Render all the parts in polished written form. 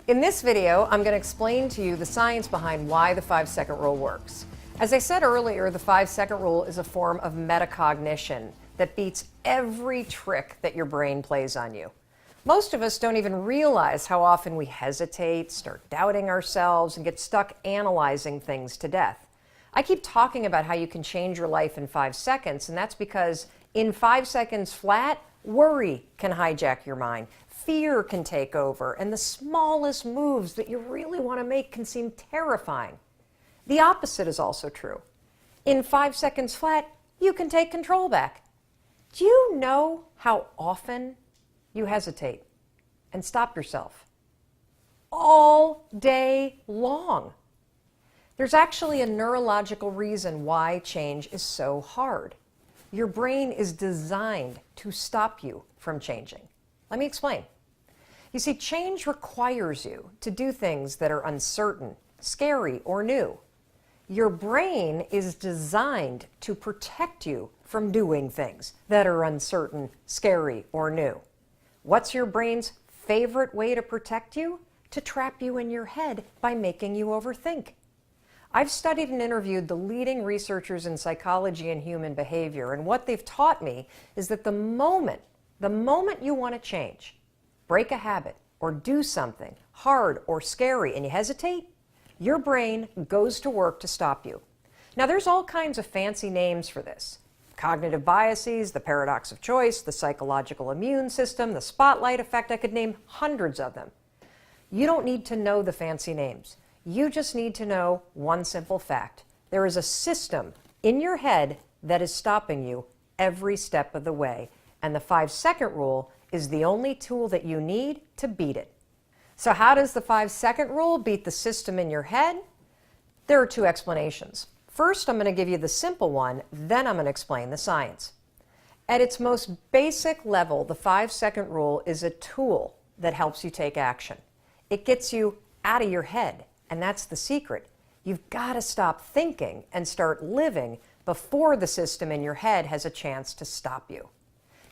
In this video, I'm going to explain to you the science behind why the 5-second rule works. As I said earlier, the 5-second rule is a form of metacognition that beats every trick that your brain plays on you. Most of us don't even realize how often we hesitate, start doubting ourselves, and get stuck analyzing things to death. I keep talking about how you can change your life in 5 seconds, and that's because in 5 seconds flat, worry can hijack your mind. Fear can take over, and the smallest moves that you really want to make can seem terrifying. The opposite is also true. In 5 seconds flat, you can take control back. Do you know how often you hesitate and stop yourself? All day long. There's actually a neurological reason why change is so hard. Your brain is designed to stop you from changing. Let me explain. You see, change requires you to do things that are uncertain, scary, or new. Your brain is designed to protect you from doing things that are uncertain, scary, or new. What's your brain's favorite way to protect you? To trap you in your head by making you overthink. I've studied and interviewed the leading researchers in psychology and human behavior, and what they've taught me is that the moment you want to change, break a habit, or do something hard or scary, and you hesitate, your brain goes to work to stop you. Now, there's all kinds of fancy names for this. Cognitive biases, the paradox of choice, the psychological immune system, the spotlight effect. I could name hundreds of them. You don't need to know the fancy names. You just need to know one simple fact. There is a system in your head that is stopping you every step of the way, and the 5-second rule is the only tool that you need to beat it. So how does the 5-second rule beat the system in your head? There are two explanations. First, I'm going to give you the simple one, then I'm going to explain the science. At its most basic level, the 5-second rule is a tool that helps you take action. It gets you out of your head, and that's the secret. You've got to stop thinking and start living before the system in your head has a chance to stop you.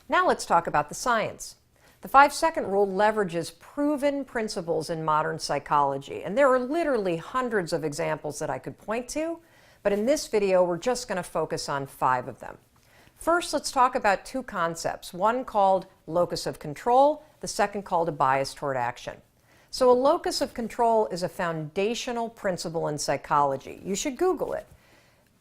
Now let's talk about the science. The 5-second rule leverages proven principles in modern psychology, and there are literally hundreds of examples that I could point to, but in this video we're just going to focus on 5 of them. First, let's talk about 2 concepts, one called locus of control, the second called a bias toward action. So a locus of control is a foundational principle in psychology. You should Google it.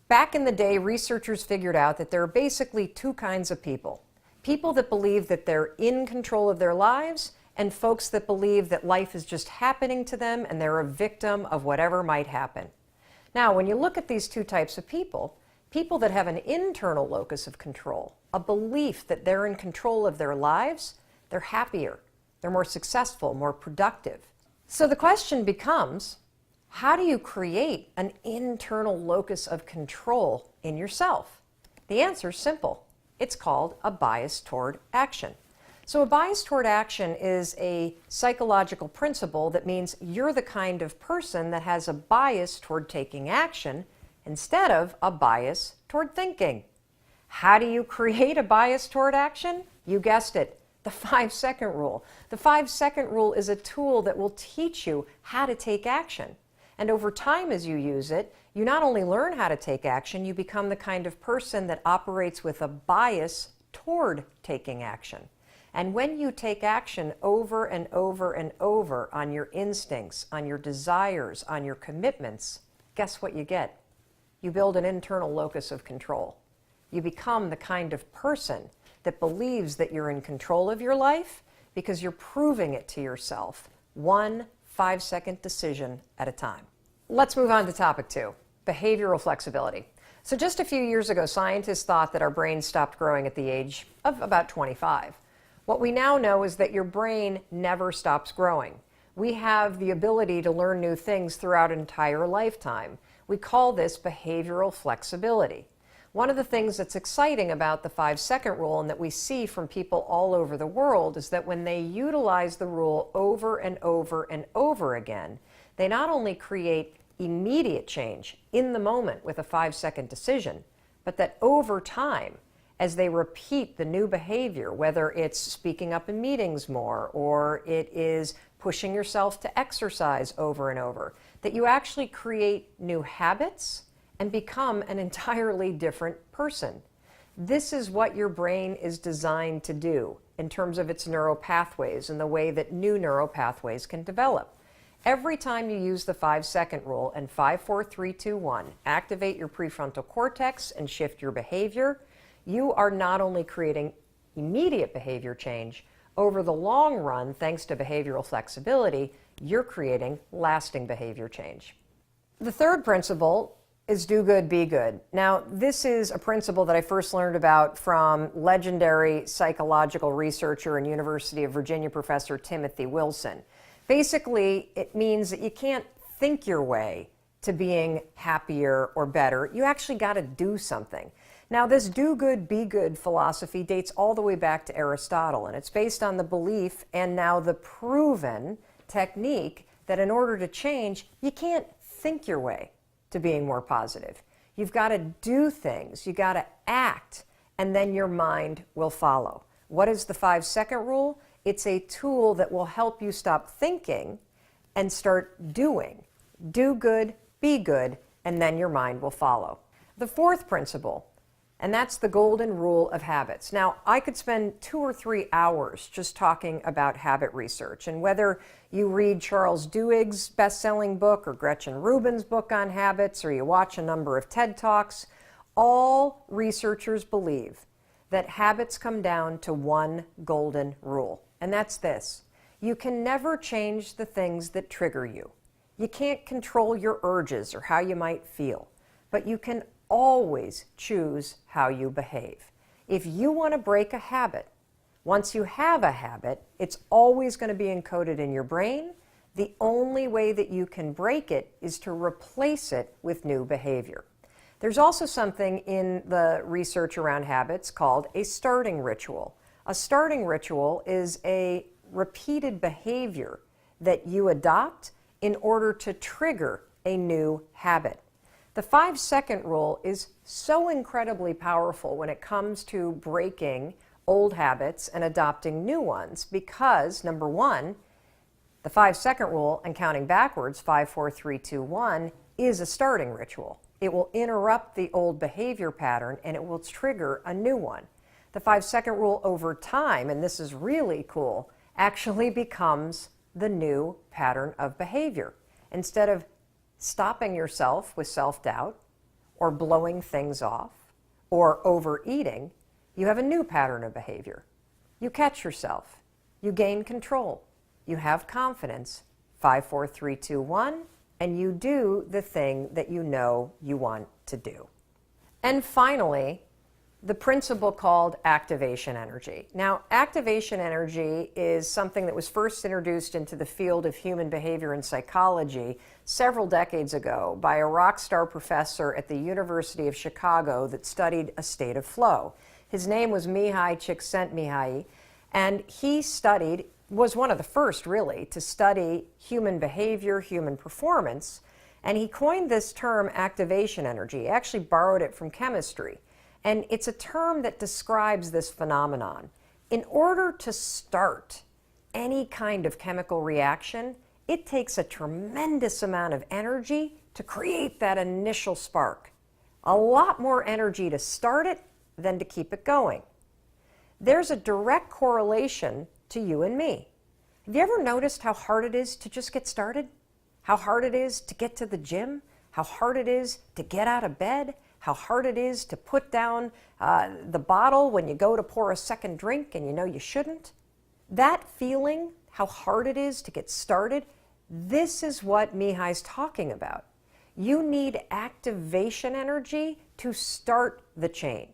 Back in the day, researchers figured out that there are basically 2 kinds of people. People that believe that they're in control of their lives, and folks that believe that life is just happening to them and they're a victim of whatever might happen. Now, when you look at these 2 types of people, people that have an internal locus of control, a belief that they're in control of their lives, they're happier, they're more successful, more productive. So the question becomes, how do you create an internal locus of control in yourself? The answer is simple. It's called a bias toward action. So a bias toward action is a psychological principle that means you're the kind of person that has a bias toward taking action instead of a bias toward thinking. How do you create a bias toward action? You guessed it, the 5-second rule. The 5-second rule is a tool that will teach you how to take action. And over time, as you use it, you not only learn how to take action, you become the kind of person that operates with a bias toward taking action. And when you take action over and over and over on your instincts, on your desires, on your commitments, guess what you get? You build an internal locus of control. You become the kind of person that believes that you're in control of your life because you're proving it to yourself, one 5-second decision at a time. Let's move on to topic 2, behavioral flexibility. So just a few years ago, scientists thought that our brains stopped growing at the age of about 25. What we now know is that your brain never stops growing. We have the ability to learn new things throughout an entire lifetime. We call this behavioral flexibility. One of the things that's exciting about the 5-second rule and that we see from people all over the world is that when they utilize the rule over and over and over again, they not only create immediate change in the moment with a 5-second decision, but that over time, as they repeat the new behavior, whether it's speaking up in meetings more or it is pushing yourself to exercise over and over, that you actually create new habits and become an entirely different person. This is what your brain is designed to do in terms of its neural pathways and the way that new neural pathways can develop. Every time you use the 5-second rule and 5, 4, 3, 2, 1, activate your prefrontal cortex and shift your behavior, you are not only creating immediate behavior change, over the long run, thanks to behavioral flexibility, you're creating lasting behavior change. The third principle is do good, be good. Now, this is a principle that I first learned about from legendary psychological researcher and University of Virginia professor Timothy Wilson. Basically, it means that you can't think your way to being happier or better. You actually got to do something. Now, this do good, be good philosophy dates all the way back to Aristotle, and it's based on the belief and now the proven technique that in order to change, you can't think your way to being more positive. You've got to do things, you got to act, and then your mind will follow. What is the 5-second rule? It's a tool that will help you stop thinking and start doing. Do good, be good, and then your mind will follow. The fourth principle, and that's the golden rule of habits. Now, I could spend 2 or 3 hours just talking about habit research, and whether you read Charles Duhigg's best-selling book or Gretchen Rubin's book on habits, or you watch a number of TED Talks, all researchers believe that habits come down to one golden rule, and that's this. You can never change the things that trigger you. You can't control your urges or how you might feel, but you can always choose how you behave. If you want to break a habit, once you have a habit, it's always going to be encoded in your brain. The only way that you can break it is to replace it with new behavior. There's also something in the research around habits called a starting ritual. A starting ritual is a repeated behavior that you adopt in order to trigger a new habit. The 5-second rule is so incredibly powerful when it comes to breaking old habits and adopting new ones because, number one, the 5-second rule and counting backwards, 5, 4, 3, 2, 1, is a starting ritual. It will interrupt the old behavior pattern and it will trigger a new one. The 5-second rule over time, and this is really cool, actually becomes the new pattern of behavior. Instead of stopping yourself with self-doubt or blowing things off or overeating, you have a new pattern of behavior. You catch yourself. You gain control. You have confidence. 5, 4, 3, 2, 1, and you do the thing that you know you want to do. And finally, the principle called activation energy. Now, activation energy is something that was first introduced into the field of human behavior and psychology several decades ago by a rock star professor at the University of Chicago that studied a state of flow. His name was Mihai Csikszentmihalyi, and he was one of the first really to study human behavior, human performance, and he coined this term activation energy. He actually borrowed it from chemistry. And it's a term that describes this phenomenon. In order to start any kind of chemical reaction, it takes a tremendous amount of energy to create that initial spark. A lot more energy to start it than to keep it going. There's a direct correlation to you and me. Have you ever noticed how hard it is to just get started? How hard it is to get to the gym? How hard it is to get out of bed? How hard it is to put down the bottle when you go to pour a second drink and you know you shouldn't? That feeling, how hard it is to get started, this is what Mihai's talking about. You need activation energy to start the chain,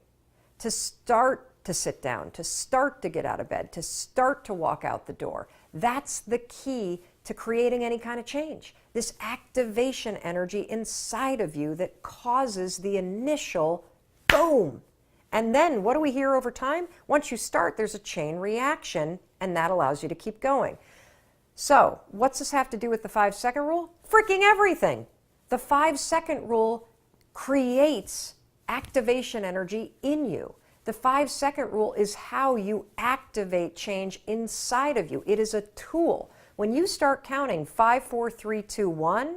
to start to sit down, to start to get out of bed, to start to walk out the door. That's the key to creating any kind of change. This activation energy inside of you that causes the initial boom. And then what do we hear over time? Once you start, there's a chain reaction, and that allows you to keep going. So, what's this have to do with the 5-second rule? Freaking everything. The 5-second rule creates activation energy in you. The 5-second rule is how you activate change inside of you. It is a tool. When you start counting 5, 4, 3, 2, 1,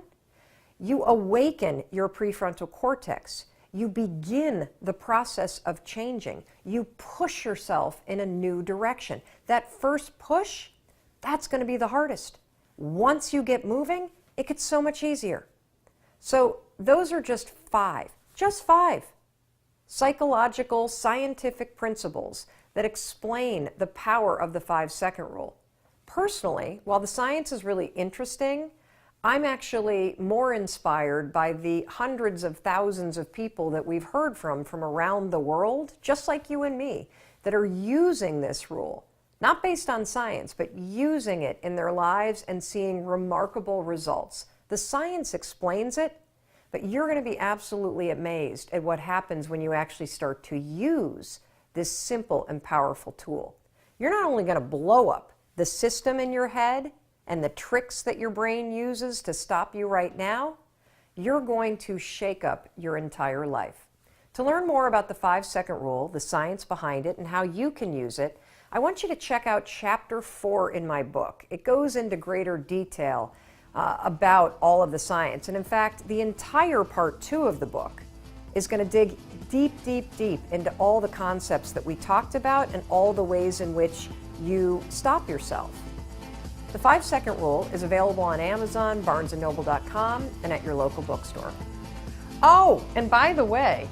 you awaken your prefrontal cortex. You begin the process of changing. You push yourself in a new direction. That first push, that's going to be the hardest. Once you get moving, it gets so much easier. So those are just 5 psychological, scientific principles that explain the power of the 5-second rule. Personally, while the science is really interesting, I'm actually more inspired by the hundreds of thousands of people that we've heard from around the world, just like you and me, that are using this rule, not based on science, but using it in their lives and seeing remarkable results. The science explains it, but you're going to be absolutely amazed at what happens when you actually start to use this simple and powerful tool. You're not only going to blow up the system in your head and the tricks that your brain uses to stop you right now, you're going to shake up your entire life. To learn more about the 5-second rule, the science behind it, and how you can use it, I want you to check out Chapter 4 in my book. It goes into greater detail about all of the science. And in fact, the entire Part 2 of the book is going to dig deep, deep, deep into all the concepts that we talked about and all the ways in which you stop yourself. The 5-second rule is available on Amazon, barnesandnoble.com, and at your local bookstore. Oh, and by the way,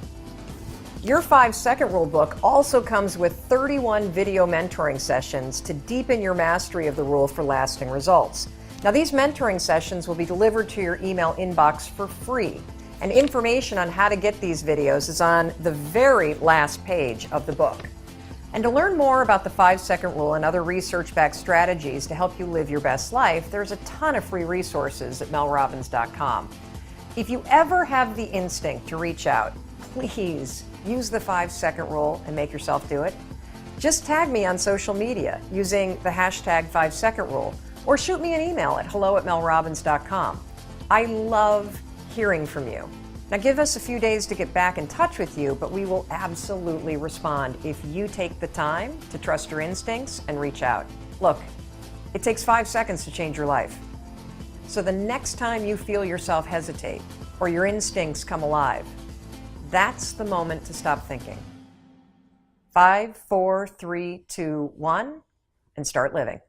your 5-second rule book also comes with 31 video mentoring sessions to deepen your mastery of the rule for lasting results. Now, these mentoring sessions will be delivered to your email inbox for free, and information on how to get these videos is on the very last page of the book. And to learn more about the 5-second rule and other research-backed strategies to help you live your best life, there's a ton of free resources at melrobbins.com. If you ever have the instinct to reach out, please use the 5-second rule and make yourself do it. Just tag me on social media using the hashtag 5-second rule, or shoot me an email at hello@melrobbins.com. I love hearing from you. Now, give us a few days to get back in touch with you, but we will absolutely respond if you take the time to trust your instincts and reach out. Look, it takes 5 seconds to change your life. So the next time you feel yourself hesitate or your instincts come alive, that's the moment to stop thinking. 5, 4, 3, 2, 1, and start living.